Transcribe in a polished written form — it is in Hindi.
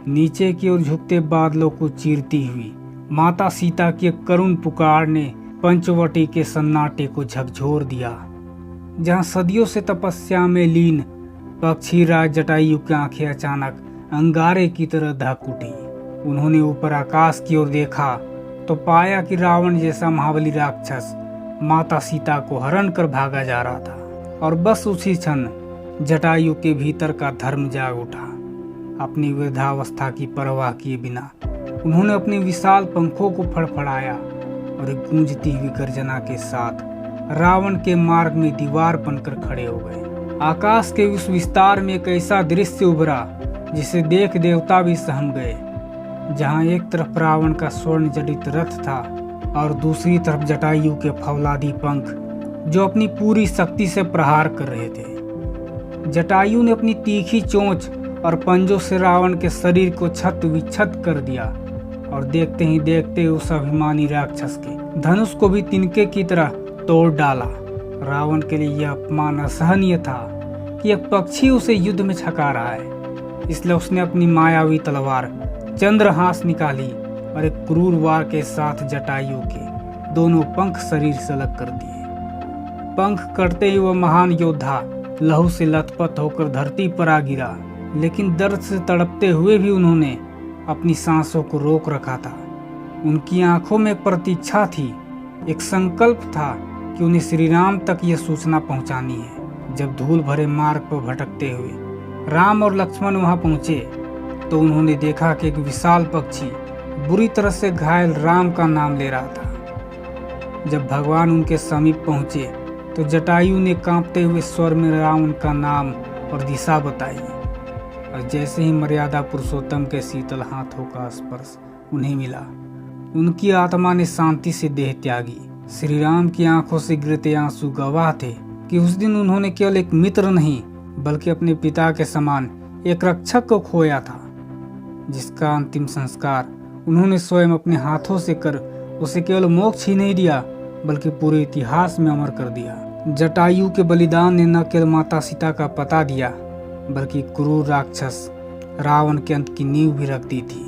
नीचे की ओर झुकते बादलों को चीरती हुई माता सीता की एक करुण पुकार ने पंचवटी के सन्नाटे को झकझोर दिया। जहाँ सदियों से तपस्या में लीन पक्षीराज जटायु की आंखें अचानक अंगारे की तरह धक उठी। उन्होंने ऊपर आकाश की ओर देखा तो पाया कि रावण जैसा महाबली राक्षस माता सीता को हरण कर भागा जा रहा था। और बस उसी क्षण जटायु के भीतर का धर्म जाग उठा। अपनी वृद्धावस्था की परवाह किए बिना उन्होंने अपने विशाल पंखों को फड़फड़ाया और एक गूंजती हुई गर्जना के साथ रावण के मार्ग में दीवार बनकर खड़े हो गए। आकाश के उस विस्तार में एक ऐसा दृश्य उभरा जिसे देख देवता भी सहम गए। जहां एक तरफ रावण का स्वर्ण जड़ित रथ था और दूसरी तरफ जटायु के फौलादी पंख जो अपनी पूरी शक्ति से प्रहार कर रहे थे। जटायु ने अपनी तीखी चोंच और पंजों से रावण के शरीर को छत विच्छत कर दिया और देखते ही देखते उस अभिमानी राक्षस के धनुष को भी तिनके की तरह तोड़ डाला। रावण के लिए यह अपमान असहनीय था कि एक पक्षी उसे युद्ध में छका रहा है, इसलिए उसने अपनी मायावी तलवार चंद्रहास निकाली और एक क्रूर वार के साथ जटायु के दोनों पंख शरीर से अलग कर दिए। पंख कटते ही वह महान योद्धा लहू से लथपथ होकर धरती पर आ गिरा, लेकिन दर्द से तड़पते हुए भी उन्होंने अपनी सांसों को रोक रखा था। उनकी आंखों में प्रतीक्षा थी, एक संकल्प था कि उन्हें श्री राम तक यह सूचना पहुंचानी है। जब धूल भरे मार्ग पर भटकते हुए राम और लक्ष्मण वहां पहुंचे तो उन्होंने देखा कि एक विशाल पक्षी बुरी तरह से घायल राम का नाम ले रहा था। जब भगवान उनके समीप पहुंचे तो जटायु ने कांपते हुए स्वर में रावण का नाम और दिशा बताई और जैसे ही मर्यादा पुरुषोत्तम के शीतल हाथों का स्पर्श उन्हें मिला, उनकी आत्मा ने शांति से देह त्यागी। श्री राम की आंखों से गिरते आंसू गवाह थे कि उस दिन उन्होंने केवल एक मित्र नहीं बल्कि अपने पिता के समान एक रक्षक को खोया था, जिसका अंतिम संस्कार उन्होंने स्वयं अपने हाथों से कर उसे केवल मोक्ष ही नहीं दिया बल्कि पूरे इतिहास में अमर कर दिया। जटायु के बलिदान ने न केवल माता सीता का पता दिया बल्कि क्रूर राक्षस रावण के अंत की नींव भी रख दी थी।